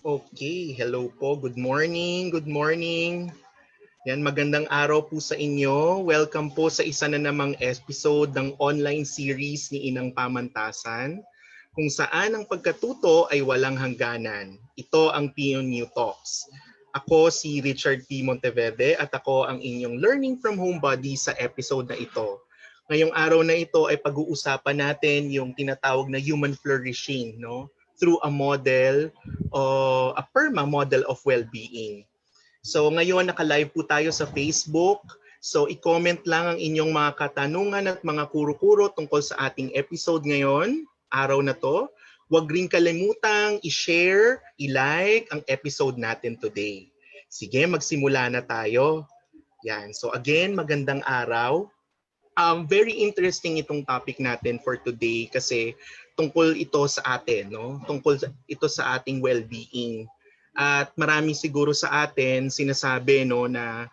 Okay, hello po. Good morning. Good morning. Yan, magandang araw po sa inyo. Welcome po sa isa na namang episode ng online series ni Inang Pamantasan, kung saan ang pagkatuto ay walang hangganan. Ito ang PNU Talks. Ako si Richard P. Monterverde at ako ang inyong Learning from Home buddy sa episode na ito. Ngayong araw na ito ay pag-uusapan natin yung tinatawag na human flourishing, no? Through a model o a PERMA Model of Well-being. So ngayon naka-live po tayo sa Facebook. So i-comment lang ang inyong mga katanungan at mga kuro-kuro tungkol sa ating episode ngayon, araw na to. Huwag rin kalimutang i-share, i-like ang episode natin today. Sige, magsimula na tayo. Yan. So again, magandang araw. Very interesting itong topic natin for today kasi tungkol ito sa atin, no? Ito sa ating well-being. At marami siguro sa atin sinasabi no na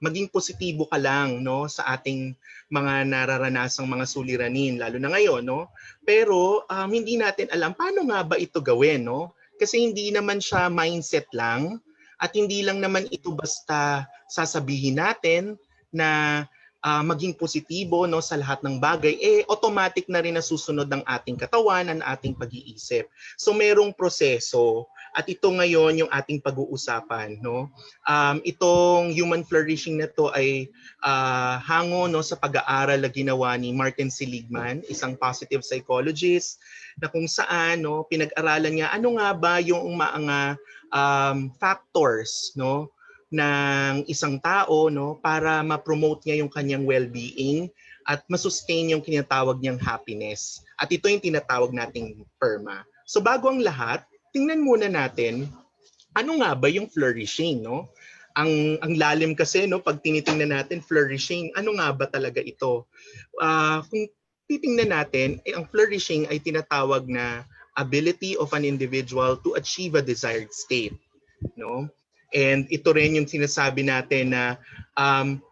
maging positibo ka lang no sa ating mga nararanasang mga suliranin lalo na ngayon no. Pero hindi natin alam paano nga ba ito gawin no? Kasi hindi naman siya mindset lang at hindi lang naman ito basta sasabihin natin na maging positibo no sa lahat ng bagay, automatic na rin nasusunod ng ating katawan, ang ating pag-iisip. So merong proseso at ito ngayon yung ating pag-uusapan. No? Itong human flourishing na to ay hango no, sa pag-aaral na ginawa ni Martin Seligman, isang positive psychologist, na kung saan no, pinag-aralan niya ano nga ba yung mga factors no, ng isang tao no para ma-promote niya yung kanyang well-being at ma-sustain yung tinatawag niyang happiness. At ito yung tinatawag nating PERMA. So bago ang lahat, tingnan muna natin ano nga ba yung flourishing no? Ang lalim kasi no pag tinitingnan natin flourishing, ano nga ba talaga ito? Kung titingnan natin, ang flourishing ay tinatawag na ability of an individual to achieve a desired state, no? And ito rin yung sinasabi natin na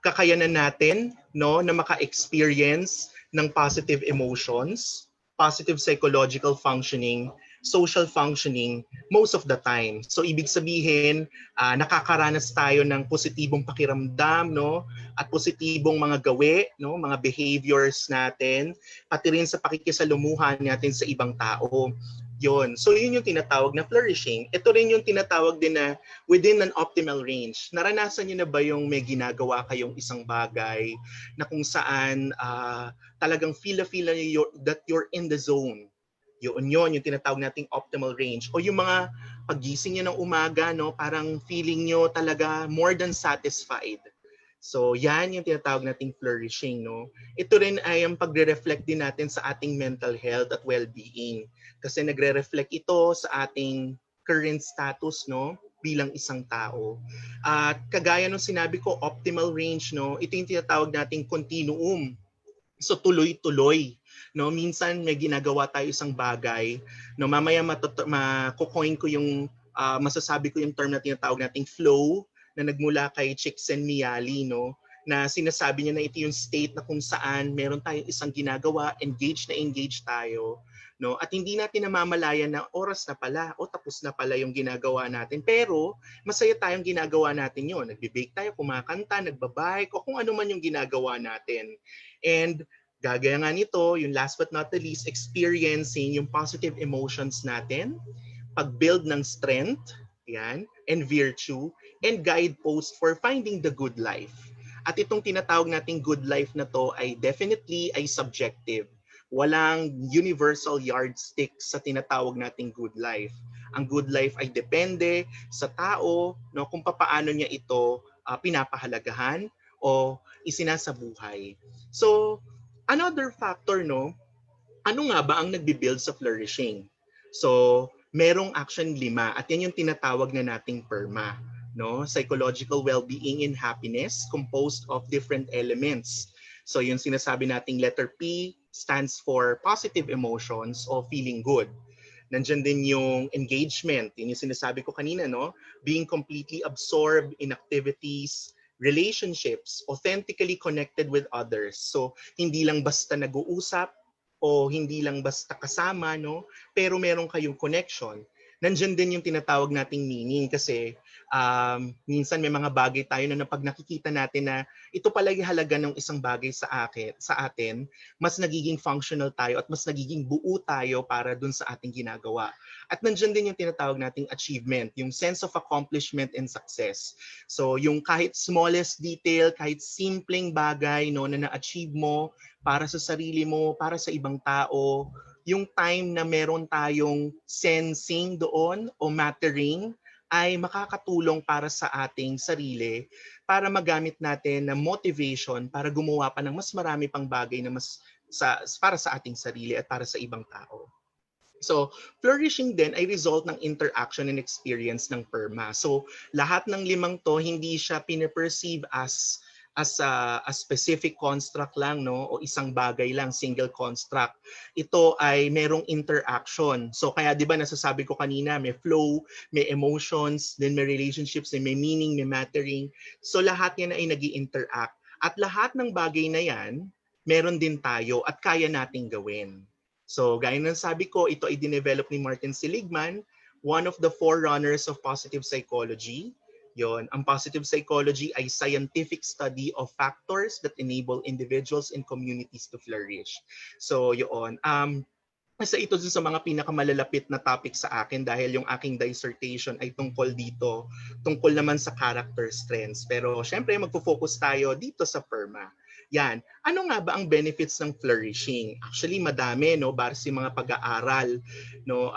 kakayanan natin no na maka-experience ng positive emotions, positive psychological functioning, social functioning most of the time. So ibig sabihin, nakakaranas tayo ng positibong pakiramdam no at positibong mga gawi, no, mga behaviors natin, pati rin sa pakikisalumuhan natin sa ibang tao. Yun. So yun yung tinatawag na flourishing. Ito rin yung tinatawag din na within an optimal range. Naranasan niyo na ba yung may ginagawa kayong isang bagay na kung saan talagang feel niyo that you're in the zone? Yun yung tinatawag nating optimal range. O yung mga paggising niyo ng umaga, no, parang feeling niyo talaga more than satisfied. So yan yung tinatawag nating flourishing. No? Ito rin ay ang pagre-reflect din natin sa ating mental health at well-being. Kasi nagre-reflect ito sa ating current status no bilang isang tao. At kagaya ng sinabi ko, optimal range, no, ito yung tinatawag nating continuum. So tuloy-tuloy. No, minsan may ginagawa tayo isang bagay, no, mamaya makukoin ko yung masasabi ko yung term na tinatawag nating flow na nagmula kay Csikszentmihalyi, no, na sinasabi niya na ito yung state na kung saan meron tayong isang ginagawa, engage tayo, no, at hindi natin namamalayan na oras na pala o tapos na pala yung ginagawa natin, pero masaya tayong ginagawa natin yon. Nagbe-bake tayo, kumakanta, nagbabike, o kung ano man yung ginagawa natin. And gagaya nga nito, yung last but not the least, experiencing yung positive emotions natin, pag-build ng strength, yan, and virtue, and guidepost for finding the good life. At itong tinatawag nating good life na to ay definitely ay subjective. Walang universal yardstick sa tinatawag nating good life. Ang good life ay depende sa tao no, kung paano niya ito pinapahalagahan o isinasabuhay. So, another factor, no, ano nga ba ang nagbi-build sa flourishing? So, merong action 5 at yan yung tinatawag na nating PERMA. No? Psychological well-being and happiness composed of different elements. So yung sinasabi nating letter P stands for positive emotions o feeling good. Nandiyan din yung engagement, yun yung sinasabi ko kanina, no? Being completely absorbed in activities, relationships, authentically connected with others. So hindi lang basta nag-uusap o hindi lang basta kasama, no? Pero meron kayong connection. Nandiyan din yung tinatawag nating meaning kasi minsan may mga bagay tayo na pag nakikita natin na ito pala yung halaga ng isang bagay sa atin, mas nagiging functional tayo at mas nagiging buo tayo para dun sa ating ginagawa. At nandiyan din yung tinatawag nating achievement, yung sense of accomplishment and success. So yung kahit smallest detail, kahit simpleng bagay no, na na-achieve mo para sa sarili mo, para sa ibang tao, yung time na meron tayong sensing doon o mattering ay makakatulong para sa ating sarili para magamit natin na motivation para gumawa pa ng mas marami pang bagay na para sa ating sarili at para sa ibang tao. So, flourishing din ay result ng interaction and experience ng PERMA. So, lahat ng limang to hindi siya pine-perceive as a specific construct lang no o isang bagay lang, single construct. Ito ay merong interaction. So kaya 'di ba nasasabi ko kanina, may flow, may emotions, then may relationships, then may meaning, may mattering. So lahat 'yan ay nag-i-interact. At lahat ng bagay na 'yan, meron din tayo at kaya nating gawin. So gaya ng sabi ko, ito ay dinevelop ni Martin Seligman, one of the forerunners of positive psychology. Yon, ang positive psychology ay scientific study of factors that enable individuals and communities to flourish. So yon, isa ito sa mga pinakamalalapit na topic sa akin dahil yung aking dissertation ay tungkol dito, tungkol naman sa character strengths. Pero syempre magfo-focus tayo dito sa PERMA. Yan. Ano nga ba ang benefits ng flourishing? Actually, madami, no? Base mga pag-aaral. No?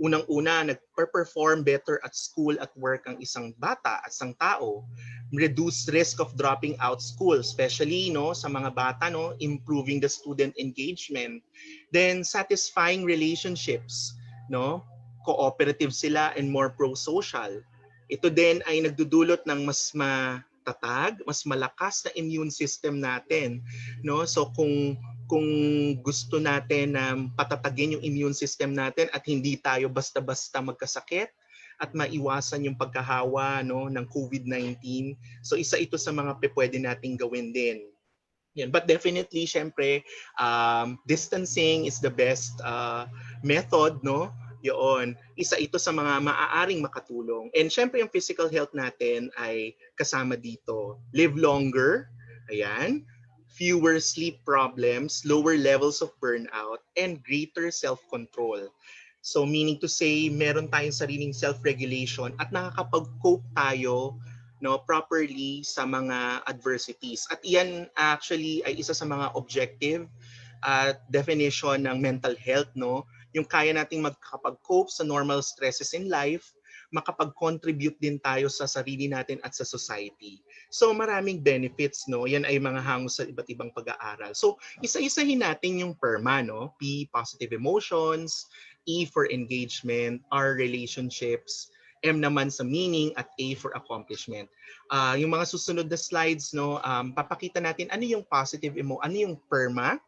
Unang-una, nag-perform better at school at work ang isang bata at isang tao. Reduce risk of dropping out school, especially no, sa mga bata, no? Improving the student engagement. Then, satisfying relationships. No? Cooperative sila and more pro-social. Ito din ay nagdudulot ng mas matatag, mas malakas na immune system natin, no? So kung gusto natin na patatagin yung immune system natin at hindi tayo basta-basta magkasakit at maiwasan yung pagkahawa no ng COVID-19. So isa ito sa mga pwede nating gawin din. Yan. But definitely, syempre, distancing is the best method, no? Yun. Isa ito sa mga maaaring makatulong. And syempre, yung physical health natin ay kasama dito. Live longer, ayan. Fewer sleep problems, lower levels of burnout, and greater self-control. So meaning to say, meron tayong sariling self-regulation at nakakapag-cope tayo no properly sa mga adversities. At iyan actually ay isa sa mga objective at definition ng mental health no, yung kaya nating magkakapag-cope sa normal stresses in life, makapag-contribute din tayo sa sarili natin at sa society. So maraming benefits no, yan ay mga hangos sa iba't ibang pag-aaral. So isa-isahin natin yung PERMA no, P positive emotions, E for engagement, R relationships, M naman sa meaning at A for accomplishment. Yung mga susunod na slides no, papakita natin ano yung ano yung PERMA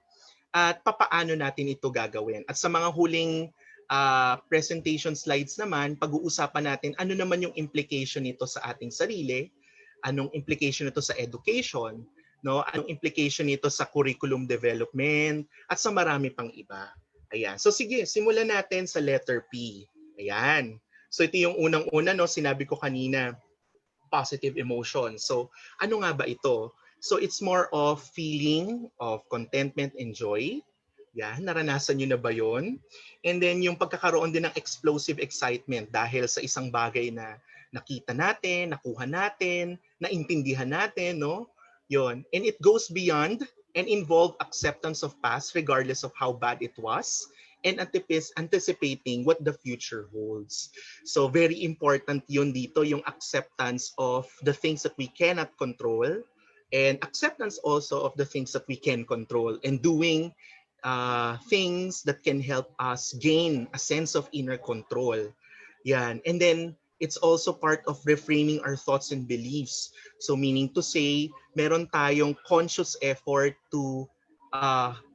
at papaano natin ito gagawin. At sa mga huling presentation slides naman, pag-uusapan natin ano naman yung implication nito sa ating sarili, anong implication nito sa education, no? Anong implication nito sa curriculum development at sa marami pang iba. Ayan. So sige, simulan natin sa letter P. Ayan. So ito yung unang-una no, sinabi ko kanina, positive emotion. So ano nga ba ito? So it's more of feeling of contentment and joy. Yan, naranasan nyo na ba yon? And then yung pagkakaroon din ng explosive excitement dahil sa isang bagay na nakita natin, nakuha natin, naintindihan natin, no? Yon. And it goes beyond and involve acceptance of past regardless of how bad it was and anticipating what the future holds. So very important yun dito, yung acceptance of the things that we cannot control and acceptance also of the things that we can control and doing things that can help us gain a sense of inner control. Yan. And then it's also part of reframing our thoughts and beliefs. So meaning to say, meron tayong conscious effort to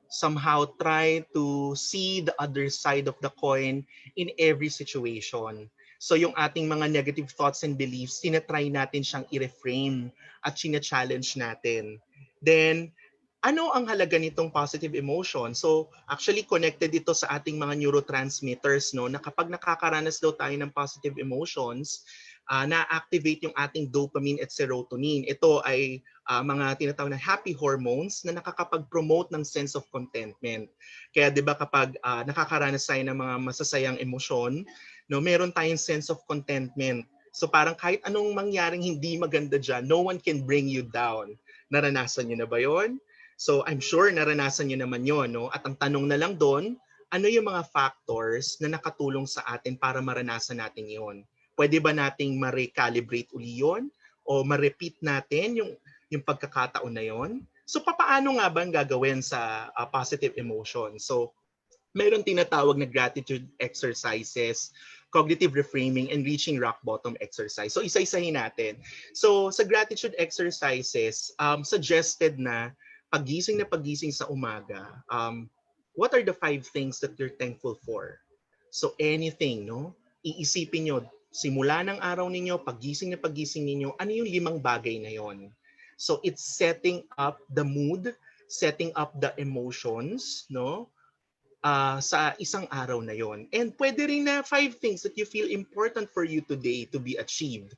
somehow try to see the other side of the coin in every situation. So yung ating mga negative thoughts and beliefs, tinatry natin siyang i-reframe at sina-challenge natin. Then, Ano ang halaga nitong positive emotion? So, actually connected ito sa ating mga neurotransmitters, no, na kapag nakakaranas daw tayo ng positive emotions, na-activate yung ating dopamine at serotonin. Ito ay mga tinatawag na happy hormones na nakakapag-promote ng sense of contentment. Kaya 'di ba kapag nakakaranas tayo ng mga masasayang emosyon, no, meron tayong sense of contentment. So parang kahit anong mangyaring hindi maganda diyan, no one can bring you down. Naranasan niyo na ba 'yon? So I'm sure naranasan niyo naman 'yon, no? At ang tanong na lang doon, ano yung mga factors na nakatulong sa atin para maranasan natin 'yon? Pwede ba nating ma-recalibrate uli 'yon o ma-repeat natin yung pagkakataon na 'yon? So papaano nga ba ang gagawin sa positive emotion? So mayroon tinatawag na gratitude exercises, cognitive reframing, and reaching rock bottom exercise. So isa-isahin natin. So sa gratitude exercises, suggested na pagising sa umaga, what are the 5 things that you're thankful for? So anything, no? Iisipin nyo, simula ng araw ninyo, pagising ninyo, ano yung 5 bagay na yon? So it's setting up the mood, setting up the emotions, no? Sa isang araw na yon. And pwede rin na 5 things that you feel important for you today to be achieved.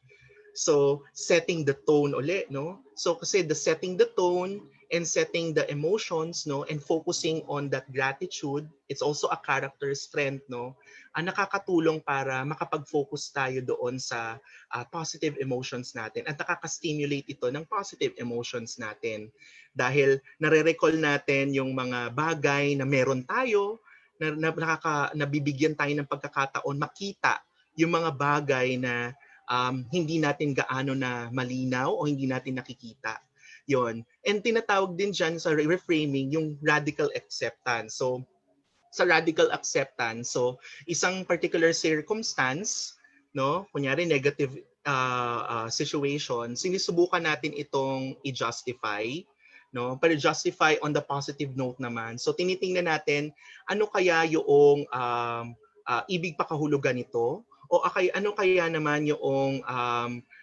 So, setting the tone uli, no? So, kasi the setting the tone and setting the emotions, no? And focusing on that gratitude, it's also a character strength, no? Ang nakakatulong para makapag-focus tayo doon sa positive emotions natin at nakaka-stimulate ito ng positive emotions natin. Dahil nare-recall natin yung mga bagay na meron tayo, nabibigyan tayo ng pagkakataon makita yung mga bagay na hindi natin gaano na malinaw o hindi natin nakikita. Yon. And tinatawag din dyan sa reframing yung radical acceptance. So, sa radical acceptance, so isang particular circumstance, no, kunyari negative situation, sinusubukan natin itong i-justify, no, pero justify on the positive note naman. So tinitingnan natin ano kaya yung ibig pakahulugan nito o ano kaya naman yung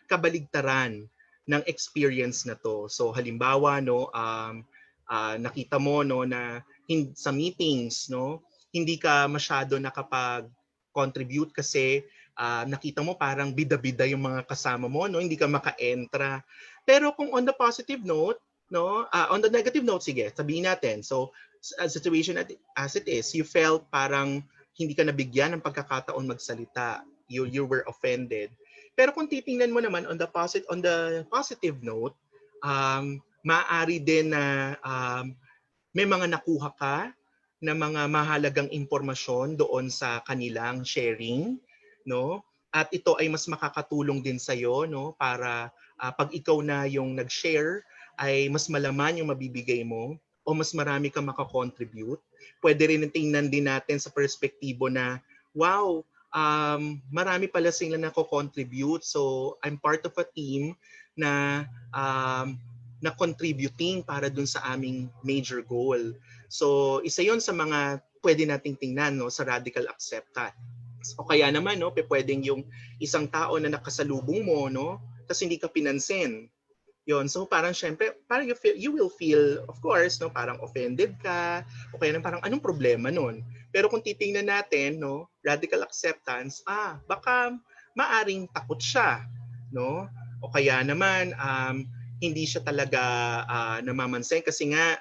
kabaligtaran ng experience na to. So halimbawa, no, nakita mo, no, na sa meetings, no, hindi ka masyado nakapag-contribute kasi nakita mo parang bida-bida yung mga kasama mo, no, hindi ka maka-entra. Pero kung on the positive note, no, on the negative note, sige, sabihin natin. So, situation as it is, you felt parang hindi ka nabigyan ng pagkakataon magsalita. You were offended. Pero kung titingnan mo naman on the positive note, maaari din na may mga nakuha ka na mga mahalagang impormasyon doon sa kanilang sharing, no? At ito ay mas makakatulong din sa iyo, no, para pag ikaw na yung nag-share ay mas malaman yung mabibigay mo o mas marami kang makakontribute. Pwede rin tingnan din natin sa perspektibo na wow, marami pala sila nako-contribute. So I'm part of a team na na contributing para dun sa aming major goal. So isa yon sa mga pwede nating tingnan, no, sa radical acceptance. O kaya naman, no, pwedeng yung isang tao na nakasalubong mo, no, kasi hindi ka pinansin. Yon, so parang syempre, parang you will feel, of course, no, parang offended ka, o kaya naman parang anong problema nun? Pero kung titingnan natin, no, radical acceptance, baka maaring takot siya, no? O kaya naman hindi siya talaga namamansin kasi nga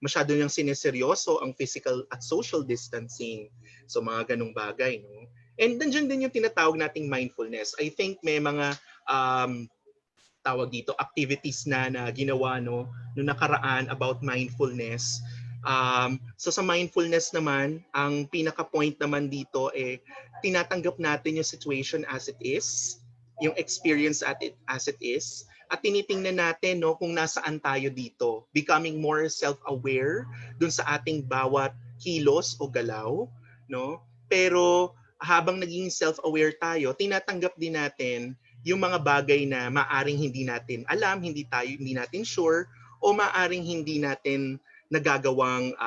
masyado niyang sineseryoso ang physical at social distancing. So mga ganung bagay, no? And nandiyan din yung tinatawag nating mindfulness. I think may mga tawag dito activities na ginawa, no nakaraan about mindfulness. So sa mindfulness naman, ang pinaka point naman dito tinatanggap natin yung situation as it is, yung experience as it is, at tinitingnan natin, no, kung nasaan tayo dito, becoming more self-aware dun sa ating bawat kilos o galaw, no? Pero habang naging self-aware tayo, tinatanggap din natin yung mga bagay na maaring hindi natin alam, hindi natin sure, o maaring hindi natin nagagawang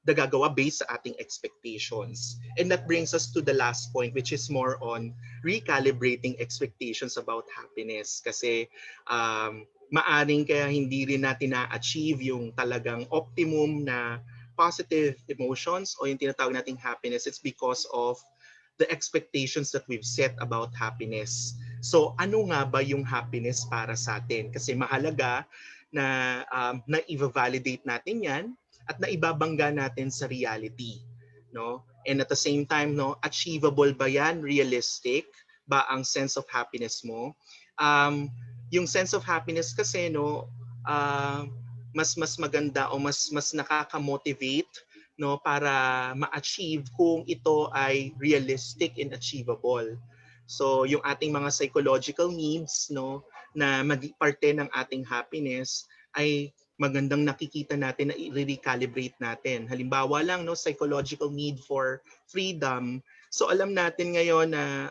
nagagawa based sa ating expectations. And that brings us to the last point, which is more on recalibrating expectations about happiness. Kasi maaring kaya hindi rin natin na-achieve yung talagang optimum na positive emotions o yung tinatawag nating happiness. It's because of the expectations that we've set about happiness. So ano nga ba yung happiness para sa atin? Kasi mahalaga na i-validate natin yan at naibabangga natin sa reality, no? And at the same time, no, achievable ba yan? Realistic ba ang sense of happiness mo? Yung sense of happiness kasi, no, mas maganda o mas nakaka-motivate, no, para ma-achieve kung ito ay realistic and achievable. So yung ating mga psychological needs, no, na parte ng ating happiness ay magandang nakikita natin na i-recalibrate natin. Halimbawa lang, no, psychological need for freedom. So alam natin ngayon na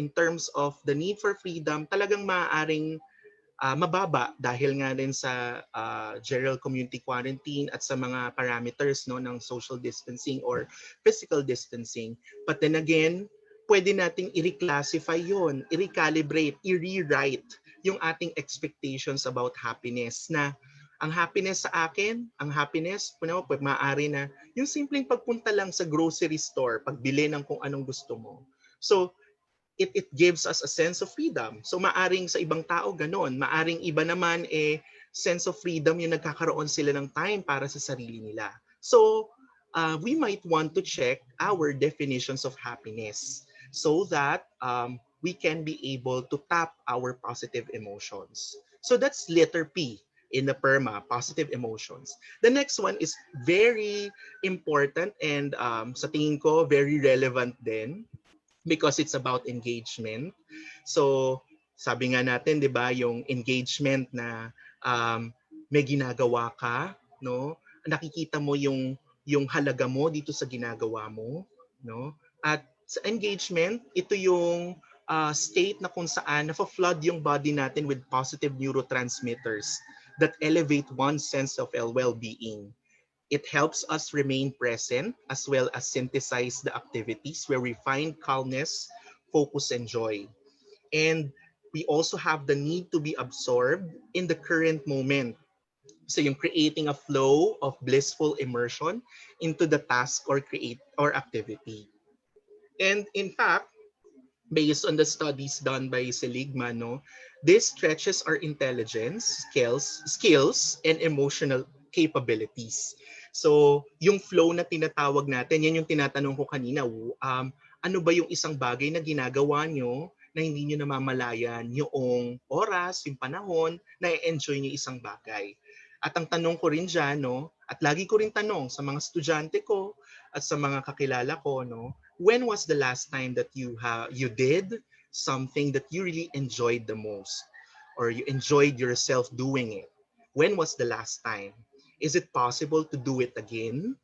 in terms of the need for freedom, talagang maaaring mababa dahil nga rin sa general community quarantine at sa mga parameters, no, ng social distancing or physical distancing. But then again, pwede nating i-reclassify yon, i-recalibrate, i-rewrite yung ating expectations about happiness na ang happiness sa akin, ang happiness, maaari na yung simpleng pagpunta lang sa grocery store, pagbili ng kung anong gusto mo. So, it gives us a sense of freedom. So, maaring sa ibang tao ganon. Maaring iba naman sense of freedom yung nagkakaroon sila ng time para sa sarili nila. So, we might want to check our definitions of happiness so that we can be able to tap our positive emotions. So that's letter P in the PERMA, positive emotions. The next one is very important and sa tingin ko very relevant din because it's about engagement. So sabi nga natin, 'di ba, yung engagement na may ginagawa ka, no? Nakikita mo yung halaga mo dito sa ginagawa mo, no? At sa engagement, ito yung state na kung saan na-flood yung body natin with positive neurotransmitters that elevate one's sense of well-being. It helps us remain present as well as synthesize the activities where we find calmness, focus, and joy. And we also have the need to be absorbed in the current moment. So yung creating a flow of blissful immersion into the task or create or activity. And in fact, based on the studies done by Seligman, no, this stretches our intelligence, skills, and emotional capabilities. So, yung flow na tinatawag natin, yan yung tinatanong ko kanina, ano ba yung isang bagay na ginagawa nyo na hindi nyo namamalayan yung oras, yung panahon, na i-enjoy nyo isang bagay. At ang tanong ko rin dyan, no, at lagi ko rin tanong sa mga estudyante ko at sa mga kakilala ko, no, when was the last time that you did something that you really enjoyed the most or you enjoyed yourself doing it? When was the last time? Is it possible to do it again?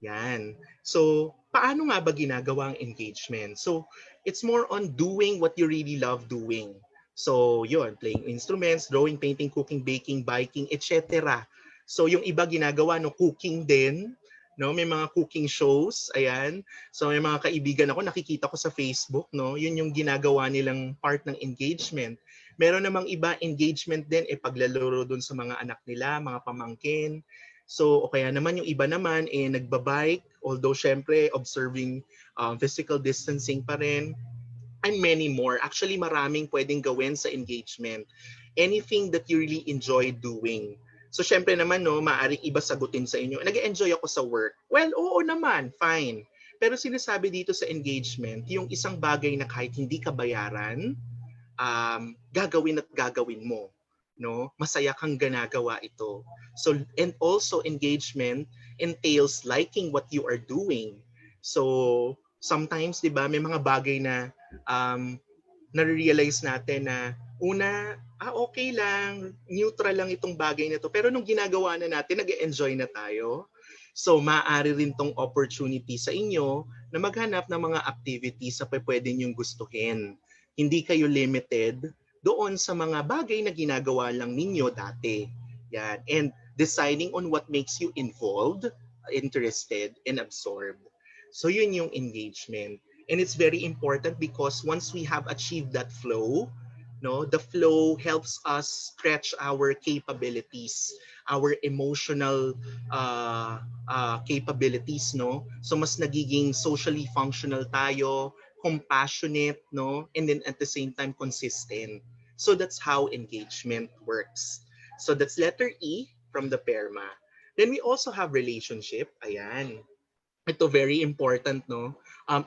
Yan. So, paano nga ba ginagawa ang engagement? So, it's more on doing what you really love doing. So, yun, playing instruments, drawing, painting, cooking, baking, biking, etc. So, yung iba ginagawa, no, cooking din, no, may mga cooking shows, ayan. So, may mga kaibigan ako, nakikita ko sa Facebook, no, yun yung ginagawa nilang part ng engagement. Meron namang iba engagement din, paglalaro dun sa mga anak nila, mga pamangkin. So, o kaya naman yung iba naman, nagbabike, although syempre observing physical distancing pa rin, and many more. Actually, maraming pwedeng gawin sa engagement. Anything that you really enjoy doing. So, syempre naman, no, maaaring iba sagutin sa inyo, nag-enjoy ako sa work. Well, oo naman, fine. Pero sinasabi dito sa engagement, yung isang bagay na kahit hindi ka bayaran, gagawin at gagawin mo. No? Masaya kang ginagawa ito. So, and also engagement entails liking what you are doing. So, sometimes, di ba, may mga bagay na nare-realize natin na una, okay lang, neutral lang itong bagay na to. Pero nung ginagawa na natin, nag-enjoy na tayo. So, maaari rin tong opportunity sa inyo na maghanap ng mga activities sa pwede niyong gustuhin. Hindi kayo limited doon sa mga bagay na ginagawa lang ninyo dati. Yan. And deciding on what makes you involved, interested and absorbed. So yun yung engagement. And it's very important because once we have achieved that flow, no, the flow helps us stretch our capabilities, our emotional capabilities, no? So mas nagiging socially functional tayo, compassionate, no? And then at the same time consistent. So that's how engagement works. So that's letter E from the PERMA. Then we also have relationship. Ayan. Ito very important, no?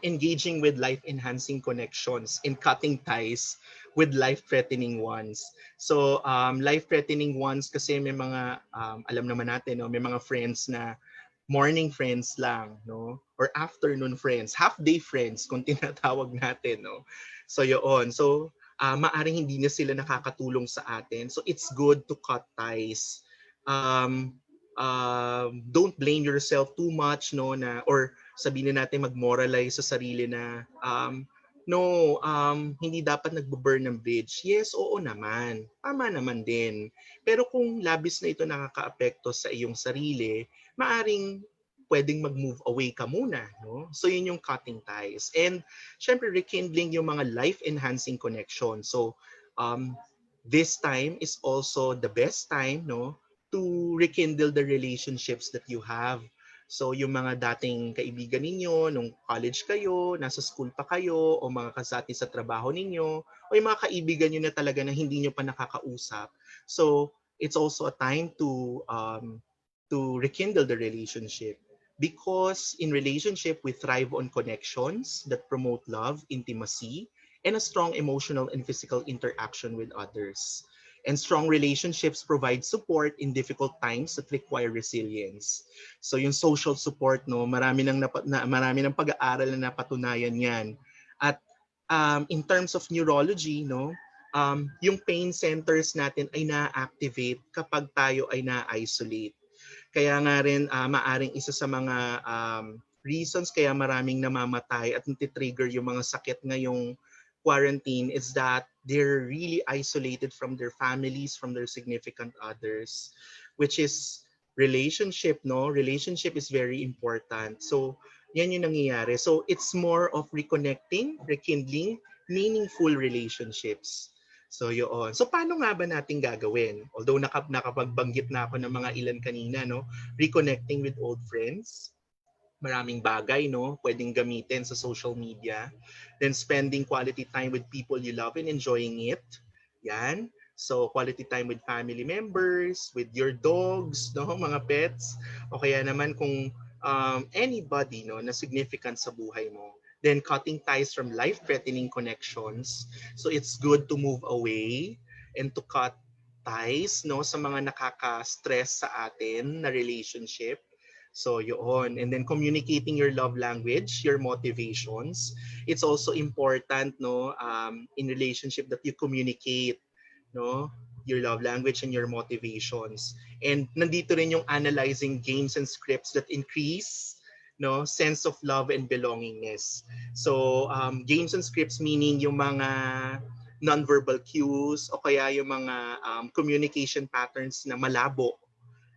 Engaging with life-enhancing connections and cutting ties with life-threatening ones. So, life-threatening ones kasi may mga, alam naman natin, no? May mga friends na morning friends lang, no? Or afternoon friends, half-day friends kung tinatawag natin, no? So, yun. So, maaring hindi na sila nakakatulong sa atin. So, it's good to cut ties. Um, don't blame yourself too much, no, na or sabihin na natin mag-moralize sa sarili na no, hindi dapat nagbo-burn ng bridge. Yes, oo naman. Tama naman din. Pero kung labis na ito nakakaapekto sa iyong sarili, maaring pwedeng mag-move away ka muna, no? So yun yung cutting ties. And syempre rekindling yung mga life-enhancing connection. So this time is also the best time, no, to rekindle the relationships that you have. So yung mga dating kaibigan ninyo, nung college kayo, nasa school pa kayo, o mga kasati sa trabaho ninyo, o yung mga kaibigan nyo na talaga na hindi nyo pa nakakausap. So it's also a time to rekindle the relationship. Because in relationship, we thrive on connections that promote love, intimacy, and a strong emotional and physical interaction with others. And strong relationships provide support in difficult times that require resilience. So yung social support, no, marami ng pag-aaral na napatunayan 'yan. At in terms of neurology, no, yung pain centers natin ay na-activate kapag tayo ay na-isolate. Kaya nga rin maaring isa sa mga reasons kaya maraming namamatay at nati-trigger yung mga sakit ngayong quarantine is that they're really isolated from their families, from their significant others, which is relationship, no? Relationship is very important. So, yan yung nangyayari. So, it's more of reconnecting, rekindling meaningful relationships. So, yun. So, paano nga ba natin gagawin? Although nakapagbanggit na ako ng mga ilan kanina, no? Reconnecting with old friends, maraming bagay, no, pwedeng gamitin sa social media. Then spending quality time with people you love and enjoying it. Yan. So quality time with family members, with your dogs, no, mga pets, o kaya naman kung anybody, no, na significant sa buhay mo. Then cutting ties from life-threatening connections. So it's good to move away and to cut ties, no, sa mga nakaka-stress sa atin na relationship. So yun. And then communicating your love language, your motivations. It's also important, no, in relationship that you communicate, no, your love language and your motivations. And nandito rin yung analyzing games and scripts that increase, no, sense of love and belongingness. So games and scripts meaning yung mga nonverbal cues o kaya yung mga communication patterns na malabo.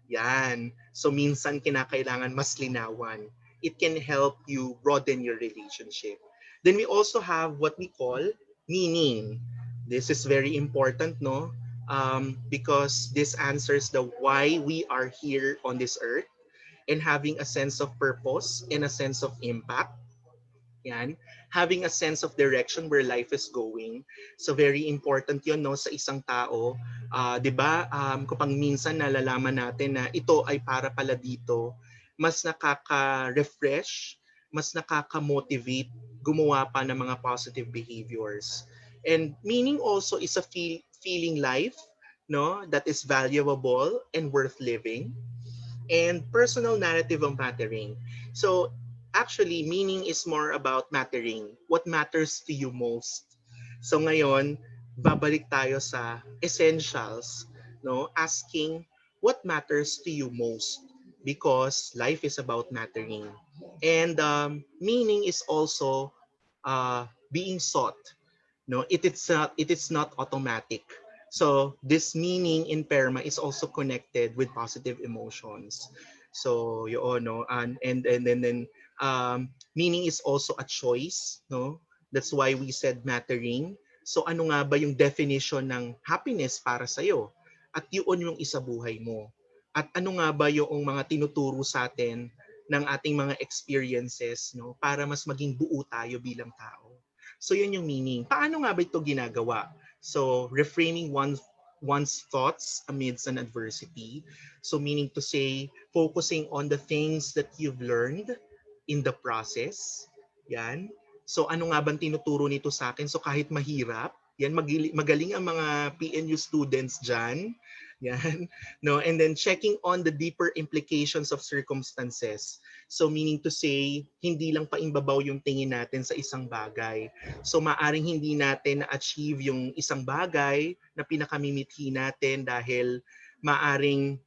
Yan. So minsan kinakailangan mas linawan. It can help you broaden your relationship. Then we also have what we call meaning. This is very important, no? Because this answers the why we are here on this earth and having a sense of purpose and a sense of impact. Yan. Having a sense of direction where life is going. So very important yun, no, sa isang tao. 'Di ba? Kapag minsan nalalaman natin na ito ay para pala dito, mas nakaka-refresh, mas nakaka-motivate gumawa pa ng mga positive behaviors. And meaning also is a feeling life, no, that is valuable and worth living, and personal narrative of mattering. So actually, meaning is more about mattering. What matters to you most? So ngayon, babalik tayo sa essentials, no? Asking what matters to you most, because life is about mattering. And meaning is also being sought. No, it is not automatic. So this meaning in PERMA is also connected with positive emotions. So yun, no, and then meaning is also a choice, no. That's why we said mattering. So ano nga ba yung definition ng happiness para sa iyo? At yun yung isabuhay mo. At ano nga ba yung mga tinuturo sa atin ng ating mga experiences, no, para mas maging buo tayo bilang tao. So yun yung meaning. Paano nga ba ito ginagawa? So reframing one's thoughts amidst an adversity. So meaning to say, focusing on the things that you've learned in the process. Yan. So ano nga bang tinuturo nito sa akin? So kahit mahirap, yan magaling ang mga PNU students diyan. Yan, no? And then checking on the deeper implications of circumstances. So meaning to say, hindi lang paimbabaw yung tingin natin sa isang bagay. So maaring hindi natin na-achieve yung isang bagay na pinakamimithi natin dahil maaring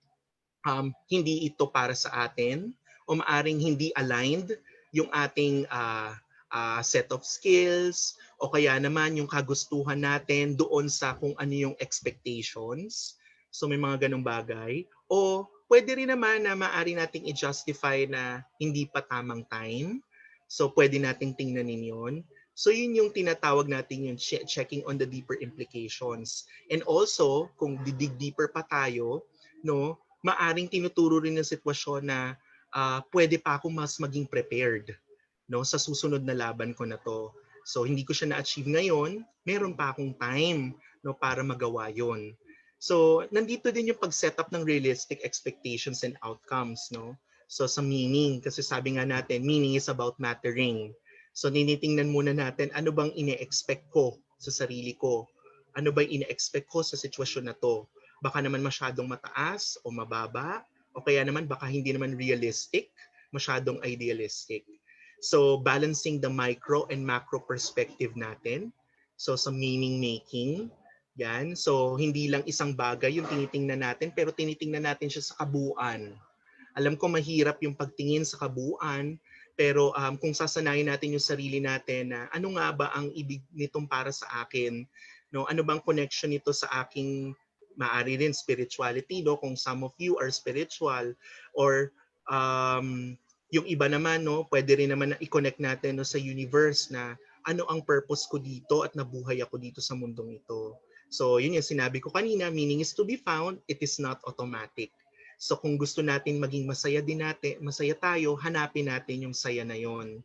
hindi ito para sa atin o maaring hindi aligned yung ating set of skills o kaya naman yung kagustuhan natin doon sa kung ano yung expectations. So may mga ganong bagay. O pwede rin naman na maaari nating i-justify na hindi pa tamang time. So pwede nating tingnanin yun. So yun yung tinatawag natin yung checking on the deeper implications. And also, kung didig deeper pa tayo, no, maaring tinuturo rin ng sitwasyon na pwede pa akong mas maging prepared, no, sa susunod na laban ko na to. So hindi ko siya na-achieve ngayon, meron pa akong time, no, para magawa yon. So nandito din yung pag-set up ng realistic expectations and outcomes, no. So sa meaning, kasi sabi nga natin, meaning is about mattering. So tinitingnan muna natin ano bang ine-expect ko sa sarili ko. Ano ba ine-expect ko sa sitwasyon na to? Baka naman masyadong mataas o mababa, o kaya naman baka hindi naman realistic, masyadong idealistic. So balancing the micro and macro perspective natin. So sa meaning making, yan. So hindi lang isang bagay yung tinitingnan natin, pero tinitingnan natin siya sa kabuuan. Alam ko mahirap yung pagtingin sa kabuuan, pero kung sasanayin natin yung sarili natin na ano nga ba ang ibig nitong para sa akin, no? Ano bang connection nito sa aking maari rin spirituality, no? Kung some of you are spiritual, or yung iba naman, no, pwede rin naman na i-connect natin, no, sa universe na ano ang purpose ko dito at nabuhay ako dito sa mundong ito. So yun yung sinabi ko kanina, meaning is to be found, it is not automatic. So kung gusto natin maging masaya din natin, masaya tayo, hanapin natin yung saya na yon.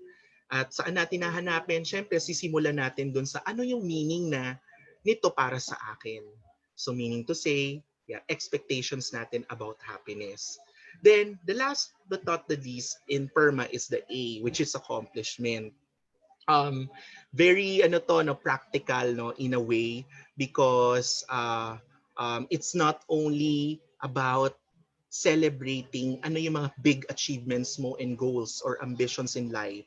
At saan natin nahanapin? Syempre, sisimulan natin dun sa ano yung meaning na nito para sa akin. So meaning to say, yeah, expectations natin about happiness. Then, the last but not the least in PERMA is the A, which is accomplishment. Um, Very ano to, no, practical, no, in a way, because it's not only about celebrating ano yung mga big achievements mo and goals or ambitions in life,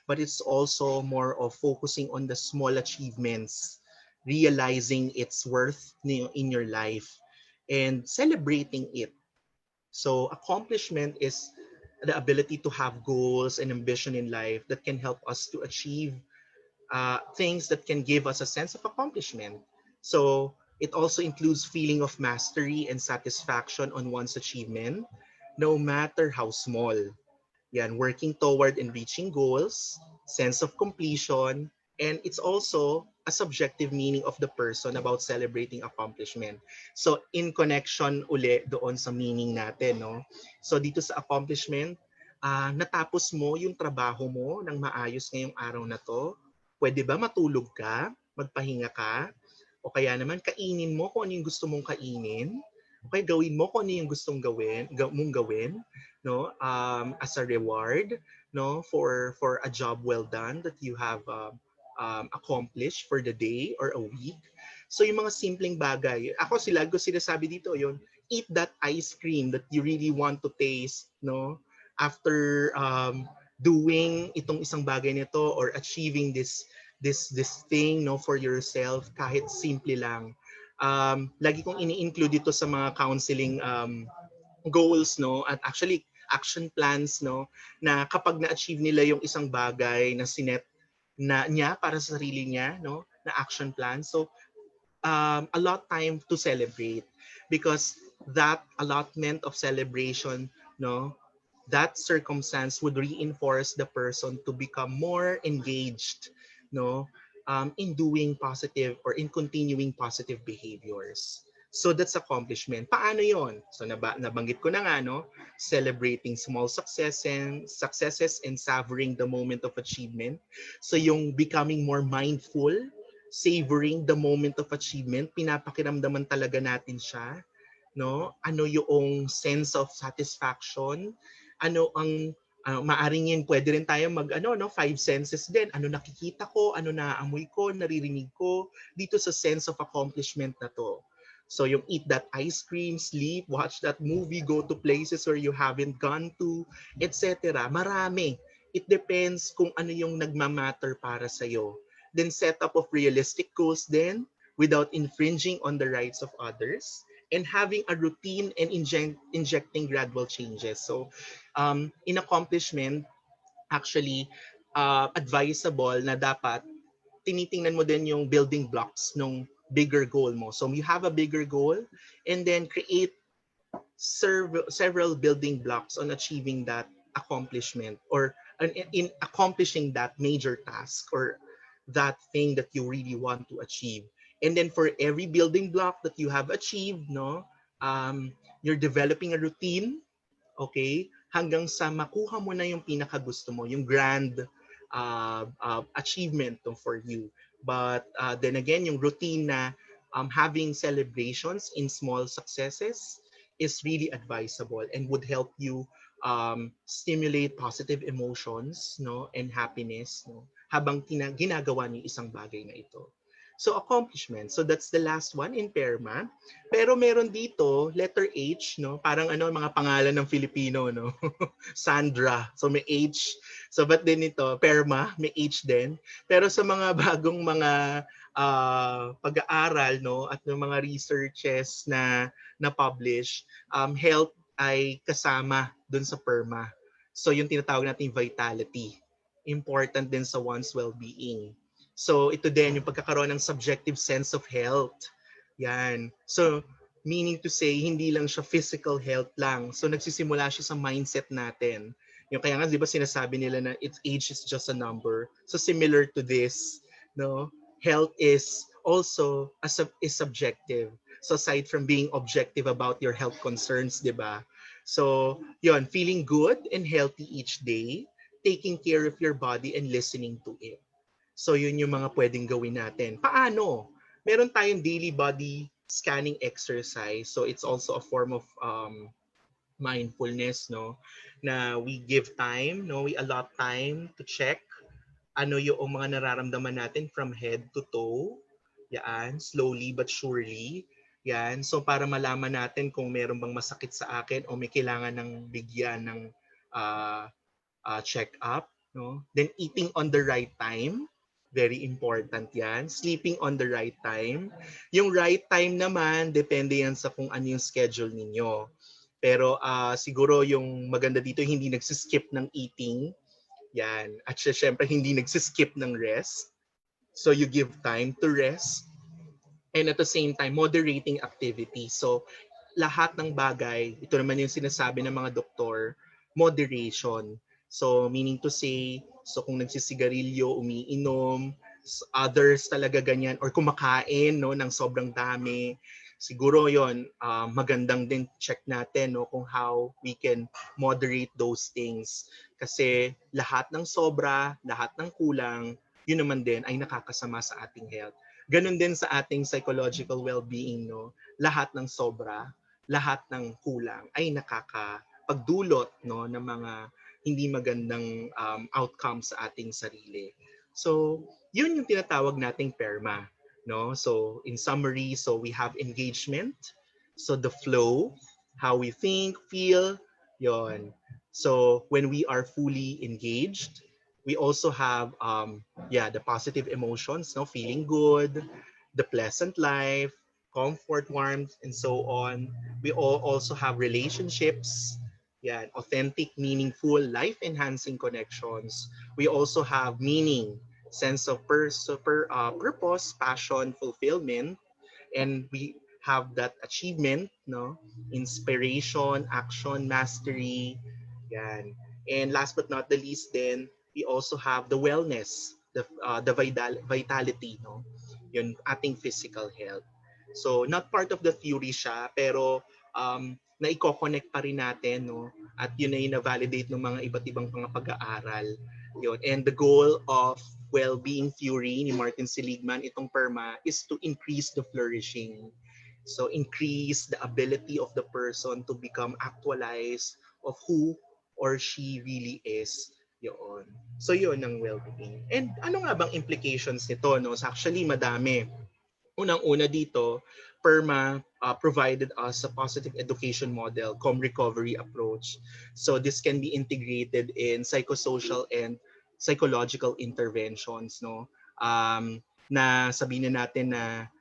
but it's also more of focusing on the small achievements, realizing its worth in your life, and celebrating it. So accomplishment is the ability to have goals and ambition in life that can help us to achieve things that can give us a sense of accomplishment. So it also includes feeling of mastery and satisfaction on one's achievement, no matter how small. Yan, working toward and reaching goals, sense of completion, and it's also a subjective meaning of the person about celebrating accomplishment. So in connection uli doon sa meaning natin, no? So dito sa accomplishment, natapos mo yung trabaho mo ng maayos ngayong araw na to. Pwede ba matulog ka, magpahinga ka, o kaya naman kainin mo kung ano yung gusto mong kainin, o kaya gawin mo kung ano yung gustong mong gawin, no, as a reward, no, for a job well done that you have accomplished for the day or a week. So yung mga simpleng bagay, ako sila ko sinasabi dito, yon, eat that ice cream that you really want to taste, no, after doing itong isang bagay nito or achieving this thing, no, for yourself, kahit simple lang. Lagi kong ini-include dito sa mga counseling goals, no, at actually action plans, no, na kapag na-achieve nila yung isang bagay na sinet na niya para sa sarili niya, no, na action plan. So a lot time to celebrate, because that allotment of celebration, no, that circumstance would reinforce the person to become more engaged, no, in doing positive or in continuing positive behaviors. So that's accomplishment. Paano yon? So nabanggit ko na nga, no? Celebrating small successes and savoring the moment of achievement. So yung becoming more mindful, savoring the moment of achievement, pinapakiramdaman talaga natin siya, no? Ano yung sense of satisfaction? Ano ang maaring yun, pwede rin tayo mag five senses din. Ano nakikita ko, ano naaamoy ko, naririnig ko dito sa sense of accomplishment na to. So yung eat that ice cream, sleep, watch that movie, go to places where you haven't gone to, etc. Marami. It depends kung ano yung nagmamatter para sa'yo. Then set up of realistic goals then without infringing on the rights of others and having a routine and injecting gradual changes. So in accomplishment, actually, advisable na dapat tinitingnan mo din yung building blocks ng bigger goal mo. So you have a bigger goal and then create several building blocks on achieving that accomplishment or in accomplishing that major task or that thing that you really want to achieve. And then for every building block that you have achieved, no, you're developing a routine, okay, hanggang sa makuha mo na yung pinakagusto mo, yung grand achievement for you. But then again, yung routine na having celebrations in small successes is really advisable and would help you stimulate positive emotions, no, and happiness, no, habang ginagawa niyo isang bagay na ito. So accomplishment. So that's the last one in PERMA. Pero meron dito, letter H, no? Parang mga pangalan ng Filipino, no? Sandra. So may H. So but din ito, PERMA, may H din. Pero sa mga bagong mga pag-aaral, no, at ng mga researches na publish, health ay kasama dun sa PERMA. So yung tinatawag natin vitality. Important din sa one's well-being. So ito din yung pagkakaroon ng subjective sense of health. Yan. So meaning to say, hindi lang siya physical health lang. So nagsisimula siya sa mindset natin. Yung kaya nga, di ba sinasabi nila na its age is just a number. So similar to this, no? Health is also is subjective. So aside from being objective about your health concerns, di ba? So, yon, feeling good and healthy each day, taking care of your body and listening to it. So yun yung mga pwedeng gawin natin. Paano? Meron tayong daily body scanning exercise. So it's also a form of mindfulness, no? Na we give time, no? We allot time to check ano yung mga nararamdaman natin from head to toe. Yan, slowly but surely. Yan, so para malaman natin kung meron bang masakit sa akin o may kailangan ng bigyan ng uh, check-up, no? Then eating on the right time, very important 'yan. Sleeping on the right time. Yung right time naman depende yan sa kung ano yung schedule ninyo. Pero siguro yung maganda dito hindi nagsiskip ng eating. Yan. At syempre hindi nagsiskip ng rest. So you give time to rest and at the same time moderating activity. So lahat ng bagay, ito naman yung sinasabi ng mga doktor, moderation. So meaning to say, so kung nagsisigarilyo, umiinom, others talaga ganyan or kumakain no ng sobrang dami, siguro yon magandang din check natin no kung how we can moderate those things kasi lahat ng sobra, lahat ng kulang, yun naman din ay nakakasama sa ating health. Ganon din sa ating psychological well-being, no? Lahat ng sobra, lahat ng kulang ay nakakapagdulot, no, ng mga hindi magandang outcome sa ating sarili. So, yun yung tinatawag nating PERMA, no? So, in summary, so we have engagement, so the flow, how we think, feel, yon. So, when we are fully engaged, we also have the positive emotions, no, feeling good, the pleasant life, comfort, warmth, and so on. We all also have relationships, yeah, authentic, meaningful, life-enhancing connections. We also have meaning, sense of purpose, passion, fulfillment, and we have that achievement, no, inspiration, action, mastery, Yan. And last but not the least, then we also have the wellness, the vitality, no? Yun, ating physical health. So not part of the theory siya, pero na-connect pa rin natin, no? At yun ay na-validate ng mga iba't ibang mga pag-aaral. Yun. And the goal of well-being theory ni Martin Seligman, itong PERMA, is to increase the flourishing. So increase the ability of the person to become actualized of who or she really is. Yun. So yun ang well-being. And ano nga bang implications nito? No? So actually madami. Unang-una dito, PERMA provided us a positive education model, recovery approach. So this can be integrated in psychosocial and psychological interventions, no? Na sabihin na natin na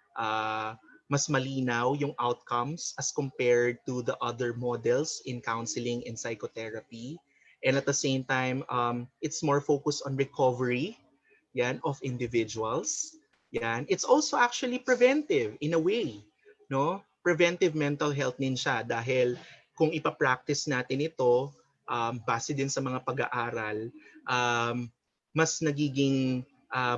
mas malinaw yung outcomes as compared to the other models in counseling and psychotherapy. And at the same time, it's more focused on recovery, yan, of individuals. Yan. It's also actually preventive in a way, no? Preventive mental health din siya dahil kung ipa-practice natin ito, base din sa mga pag-aaral, mas nagiging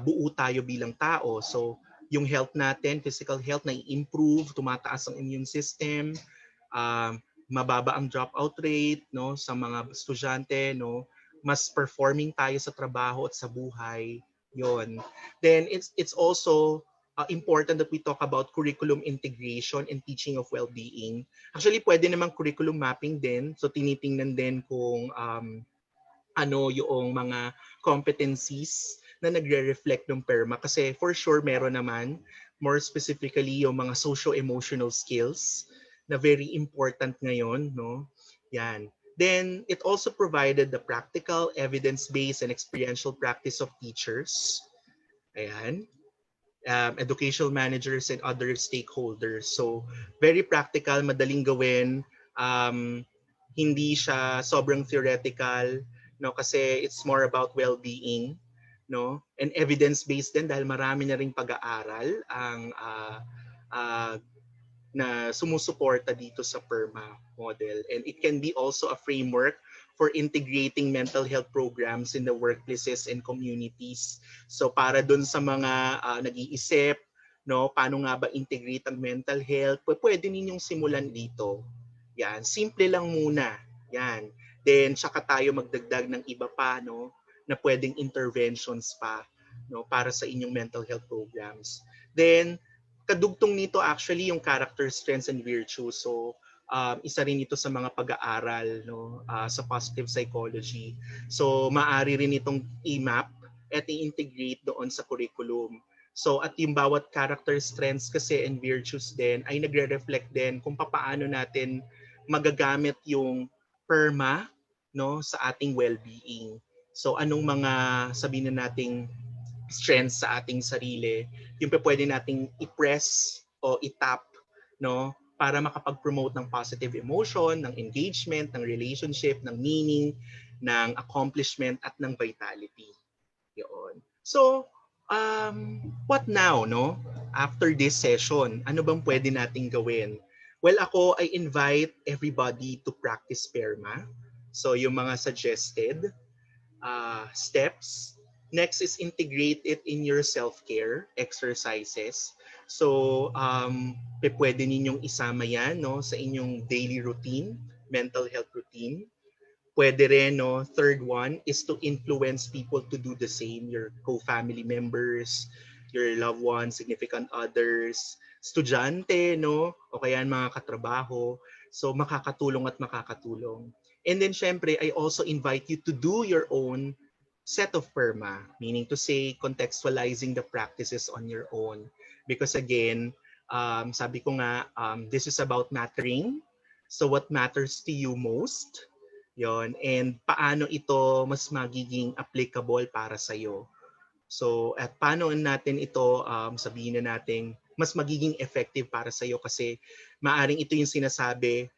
buo tayo bilang tao. So, yung health natin, physical health, na-improve, tumataas ang immune system, mababa ang dropout rate, no, sa mga estudyante, no, mas performing tayo sa trabaho at sa buhay. Yon. Then it's also important that we talk about curriculum integration and teaching of well-being. Actually, pwede namang curriculum mapping din. So tinitingnan din kung ano yung mga competencies na nagre-reflect ng PERMA. Kasi for sure meron naman, more specifically yung mga socio-emotional skills na very important ngayon, no? Yan. Then it also provided the practical, evidence-based, and experiential practice of teachers. Ayan. Educational managers and other stakeholders. So very practical, madaling gawin. Hindi siya sobrang theoretical, no, kasi it's more about well-being, no, and evidence-based din dahil marami na ring pag-aaral ang na sumusuporta dito sa PERMA model. And it can be also a framework for integrating mental health programs in the workplaces and communities. So para dun sa mga nag-iisip, no, paano nga ba integrate ang mental health, pwede ninyong simulan dito. Yan, simple lang muna. Yan. Then saka tayo magdagdag ng iba pa, no, na pwedeng interventions pa, no, para sa inyong mental health programs. Then kadugtong nito actually yung character strengths and virtues. So isa rin ito sa mga pag-aaral, no, sa positive psychology. So maaari rin itong i-map at i-integrate doon sa curriculum. So at yung bawat character strengths kasi and virtues din ay nagre-reflect din kung paano natin magagamit yung PERMA, no, sa ating well-being. So anong mga sabihin na nating strengths sa ating sarili, yung pwede nating i-press o i-tap, no, para makapag-promote ng positive emotion, ng engagement, ng relationship, ng meaning, ng accomplishment at ng vitality. Yun. So, what now, no? After this session, ano bang pwede nating gawin? Well, ako, I invite everybody to practice PERMA. So, yung mga suggested steps. Next is integrate it in your self-care exercises. So, pwede ninyong isama yan, no, sa inyong daily routine, mental health routine. Pwede rin, no, third one is to influence people to do the same, your co-family members, your loved ones, significant others, estudyante, no, o kaya mga katrabaho. So, makakatulong at makakatulong. And then, syempre, I also invite you to do your own set of PERMA, meaning to say contextualizing the practices on your own. Because again, sabi ko nga, this is about mattering. So what matters to you most? Yon, and paano ito mas magiging applicable para sa iyo. So at paano natin ito sabihin na natin mas magiging effective para sa iyo kasi maaring ito yung sinasabi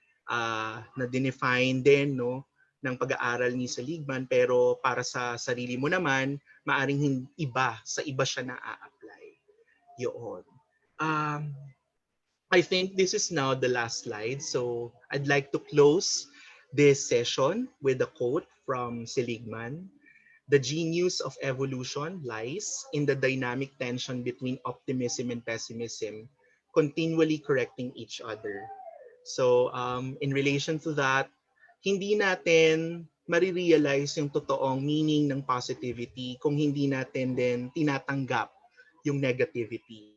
na dinefine din, no, ng pag-aaral ni Seligman, pero para sa sarili mo naman, maaring sa iba siya na-apply. Yun. I think this is now the last slide. So I'd like to close this session with a quote from Seligman. The genius of evolution lies in the dynamic tension between optimism and pessimism, continually correcting each other. So, in relation to that, hindi natin marirealize yung totoong meaning ng positivity kung hindi natin din tinatanggap yung negativity.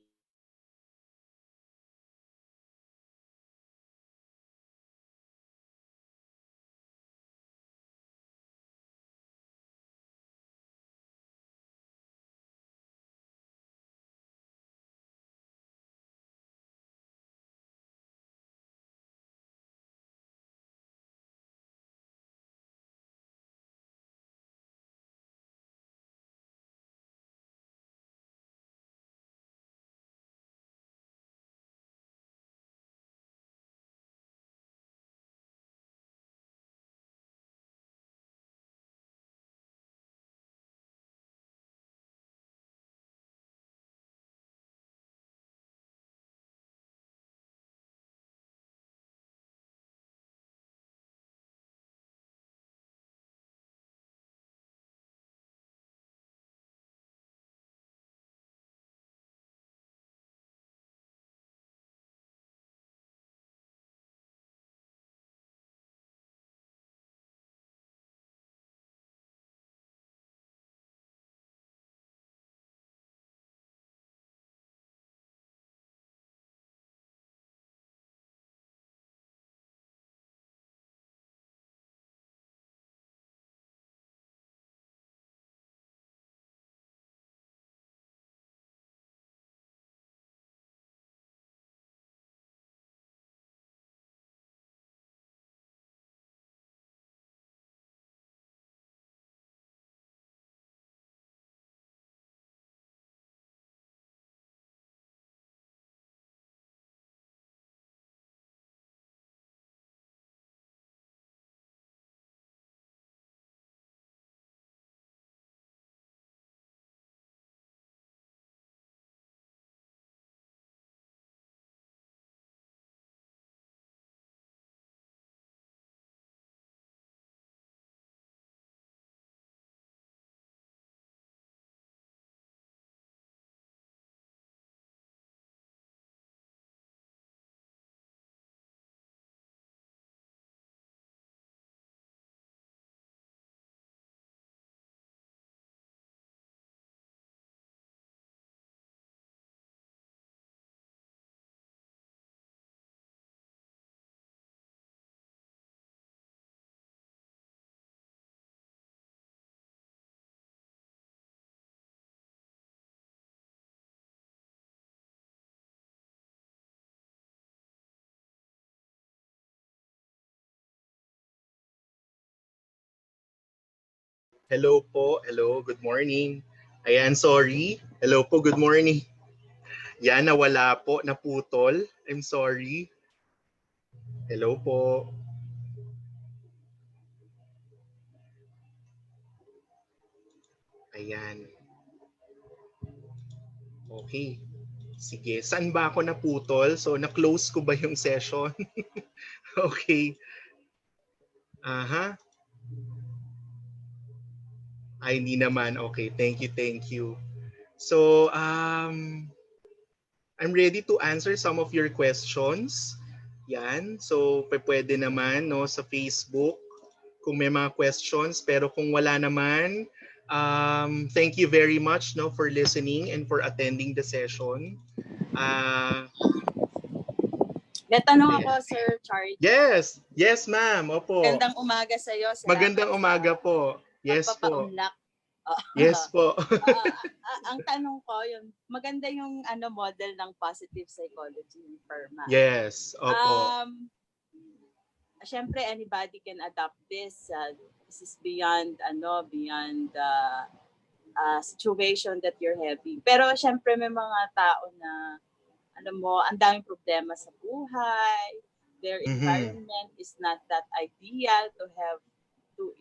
Hello po, hello, good morning. Ayan, sorry. Hello po, good morning. Yan, nawala po, naputol. I'm sorry. Hello po. Ayan. Okay. Sige, saan ba ako naputol? So, na-close ko ba yung session? Okay. Aha. Ay, hindi naman. Okay, thank you, thank you. So, I'm ready to answer some of your questions. Yan. So, pwede naman no, sa Facebook kung may mga questions. Pero kung wala naman, thank you very much no, for listening and for attending the session. May tanong Ayan. ako, Sir Charlie. Yes, yes ma'am. Opo. Magandang umaga sa iyo. Magandang umaga po. Yes po. Pagpapaunlak. Yes po. Ang tanong ko, maganda yung model ng positive psychology ng PERMA. Yes, opo. Siyempre, anybody can adopt this. This is beyond situation that you're having. Pero siyempre may mga tao na ang daming problema sa buhay. Their environment is not that ideal to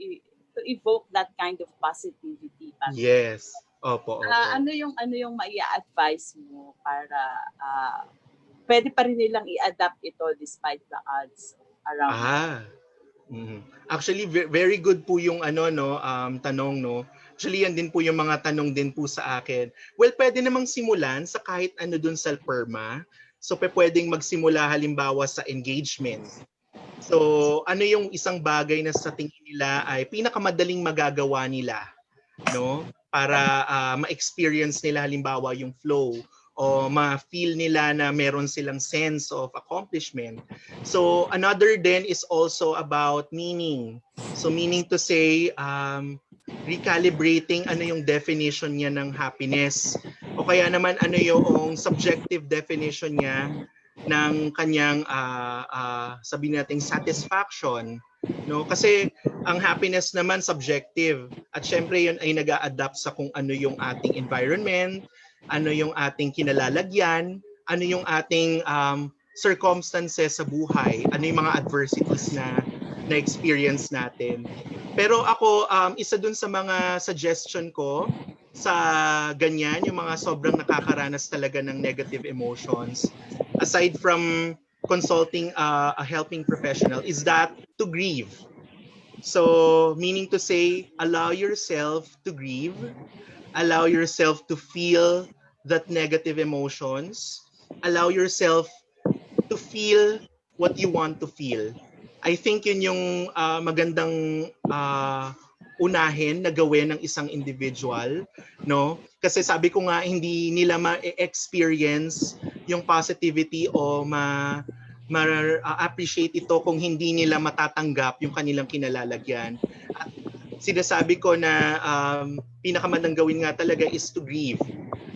evoke that kind of positivity. Yes. Opo, opo. Ano yung mai-advise mo para pwede pa rin nilang i-adapt ito despite the odds around? Mhm. Actually, very good po yung tanong, no. Actually, yan din po yung mga tanong din po sa akin. Well, pwede namang simulan sa kahit ano dun sa PERMA. So, pwedeng magsimula halimbawa sa engagement. So, ano yung isang bagay na sa tingin nila ay pinakamadaling magagawa nila, no? Para ma-experience nila halimbawa yung flow o ma-feel nila na meron silang sense of accomplishment. So another then is also about meaning. So meaning to say, recalibrating ano yung definition niya ng happiness o kaya naman ano yung subjective definition niya ng kanyang sabihin nating satisfaction, no? Kasi ang happiness naman subjective at syempre yun ay nag-a-adapt sa kung ano yung ating environment, ano yung ating kinalalagyan, ano yung ating circumstances sa buhay, ano yung mga adversities na na-experience natin. Pero ako, isa dun sa mga suggestion ko sa ganyan, yung mga sobrang nakakaranas talaga ng negative emotions, aside from consulting a helping professional, is that to grieve. So, meaning to say, allow yourself to grieve, allow yourself to feel that negative emotions, allow yourself to feel what you want to feel. I think yun yung magandang unahin na gawin ng isang individual, no? Kasi sabi ko nga hindi nila ma-experience yung positivity o ma-appreciate ito kung hindi nila matatanggap yung kanilang kinalalagyan. At sinasabi ko na pinakamandang gawin nga talaga is to grieve.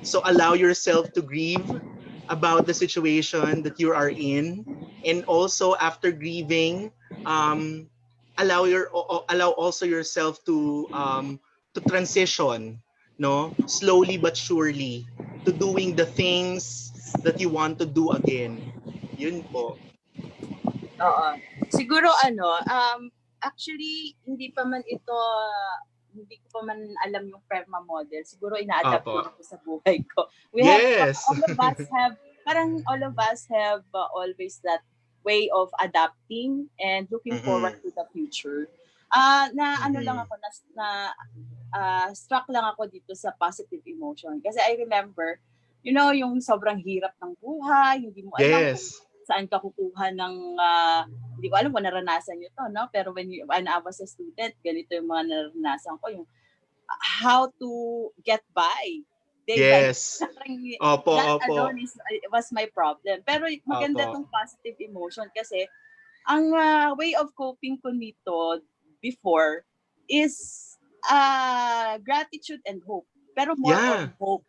So allow yourself to grieve about the situation that you are in, and also after grieving, um, allow also yourself to transition, no, slowly but surely, to doing the things that you want to do again. Yun po. Oo. Siguro actually hindi ko pa man alam yung PERMA model. Siguro ina-adapt ko Opo. ito sa buhay ko. Yes. All of us have always that way of adapting and looking forward to the future. Ano lang ako struck lang ako dito sa positive emotion kasi I remember yung sobrang hirap ng buhay, hindi mo alam kung Yes. saan ka kukuha ng hindi ko alam kung naranasan nyo to, no? Pero when I was a student, ganito yung mga naranasan ko, yung how to get by day by day. Yes. Opo, That opo. alone was my problem. Pero maganda Opo. tong positive emotion kasi ang way of coping ko nito before is gratitude and hope. Pero more on hope.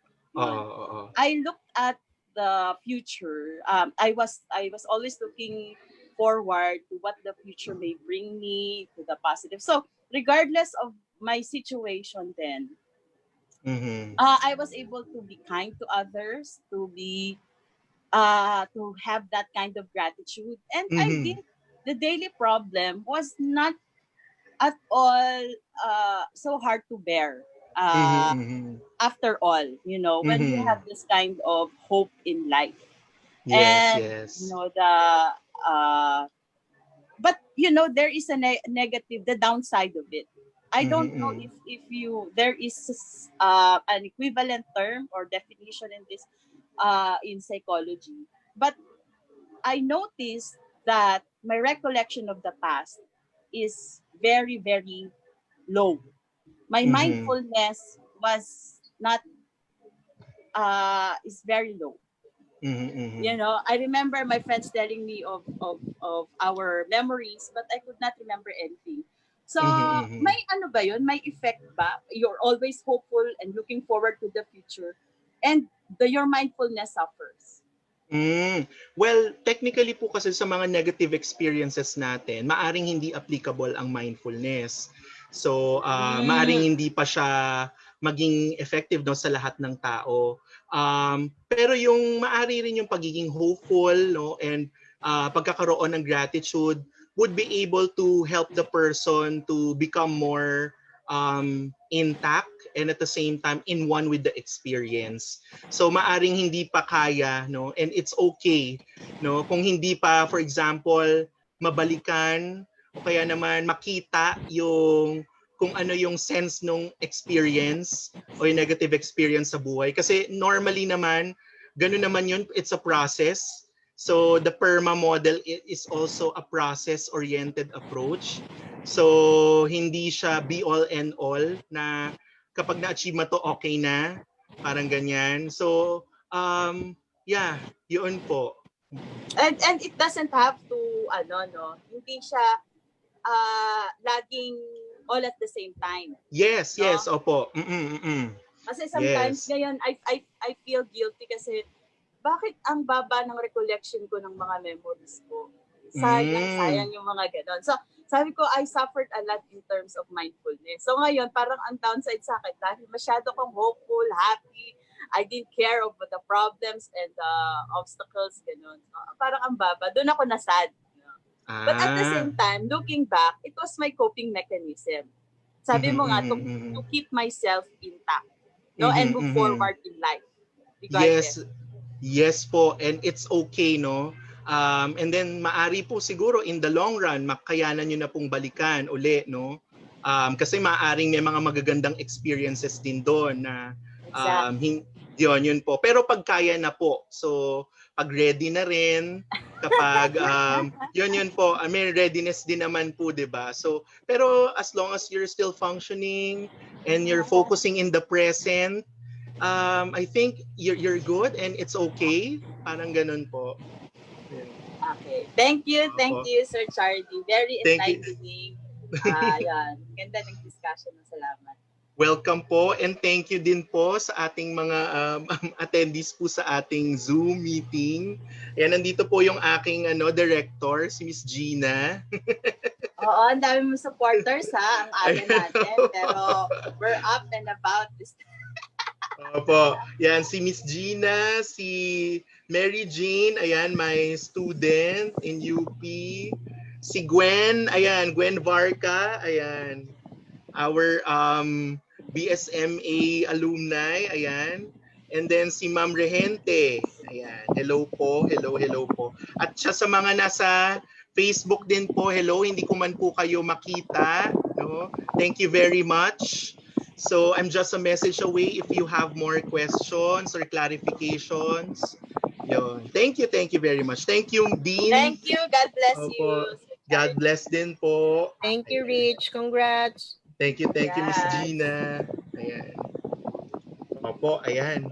I looked at the future. I was always looking forward to what the future may bring me to the positive. So regardless of my situation then, I was able to be kind to others, to have that kind of gratitude, and I think the daily problem was not at all so hard to bear. After all, when you have this kind of hope in life. Yes, And yes. but there is a negative, the downside of it. I don't know if there is an equivalent term or definition in this in psychology, but I noticed that my recollection of the past is very, very low. My mindfulness was not is very low. I remember my friends telling me of our memories, but I could not remember anything. So, may ano ba yun? May effect ba? You're always hopeful and looking forward to the future, and your mindfulness suffers. Well, technically po kasi sa mga negative experiences natin, maaring hindi applicable ang mindfulness. So, maaring hindi pa siya maging effective sa lahat ng tao. Pero yung maari rin yung pagiging hopeful, no, and pagkakaroon ng gratitude would be able to help the person to become more intact and at the same time in one with the experience. So maaring hindi pa kaya, no, and it's okay, no, kung hindi pa, for example, mabalikan kaya naman makita yung kung ano yung sense nung experience o yung negative experience sa buhay. Kasi normally naman, ganun naman yun, it's a process. So the PERMA model is also a process-oriented approach. So hindi siya be all and all na kapag na-achieve mo to, okay na. Parang ganyan. So, yeah, yun po. And it doesn't have to, hindi siya laging all at the same time. Yes, no? yes, opo. Kasi sometimes Yes. ngayon, I feel guilty kasi bakit ang baba ng recollection ko ng mga memories ko? Sayang yung mga ganon. So, sabi ko, I suffered a lot in terms of mindfulness. So ngayon, parang ang downside sa akin, dahil masyado kong hopeful, happy, I didn't care of the problems and the obstacles, ganon. So, parang ang baba. Doon ako nasad. But at the same time, looking back, it was my coping mechanism. Sabi mo nga, to keep myself intact, and move forward in life. Yes. Yes po, and it's okay, no? And then maari po siguro in the long run makayanan niyo na pong balikan uli, no? Kasi maaring may mga magagandang experiences din doon na yun po. Pero pag kaya na po, so pag ready na rin, kapag yun po, may readiness din naman po, 'di ba? So pero as long as you're still functioning and you're focusing in the present, I think you're good and it's okay. Parang ganun po. Yeah. Okay. Thank you, Sir Charlie. Very enlightening. Yan. Ganda ng discussion. Salamat. Welcome po and thank you din po sa ating mga attendees po sa ating Zoom meeting. Yan, nandito po yung aking director, si Miss Gina. Oo, ang dami mo supporters ang aga natin. Pero we're up and about this time. Opo. Yan, si Miss Gina, si Mary Jane, ayan, my student in UP. Si Gwen, ayan, Gwen Varca, ayan, our BSMA alumni, ayan. And then si Ma'am Rehente, ayan, hello po, hello po. At siya sa mga nasa Facebook din po, hello, hindi ko man po kayo makita, no? Thank you very much. So I'm just a message away if you have more questions or clarifications. Yun. Thank you very much. Thank you, Dean. Thank you. God bless you. God bless din po. Thank you, Rich. Congrats. Thank you, Miss Gina. Ayan. Opo, ayan.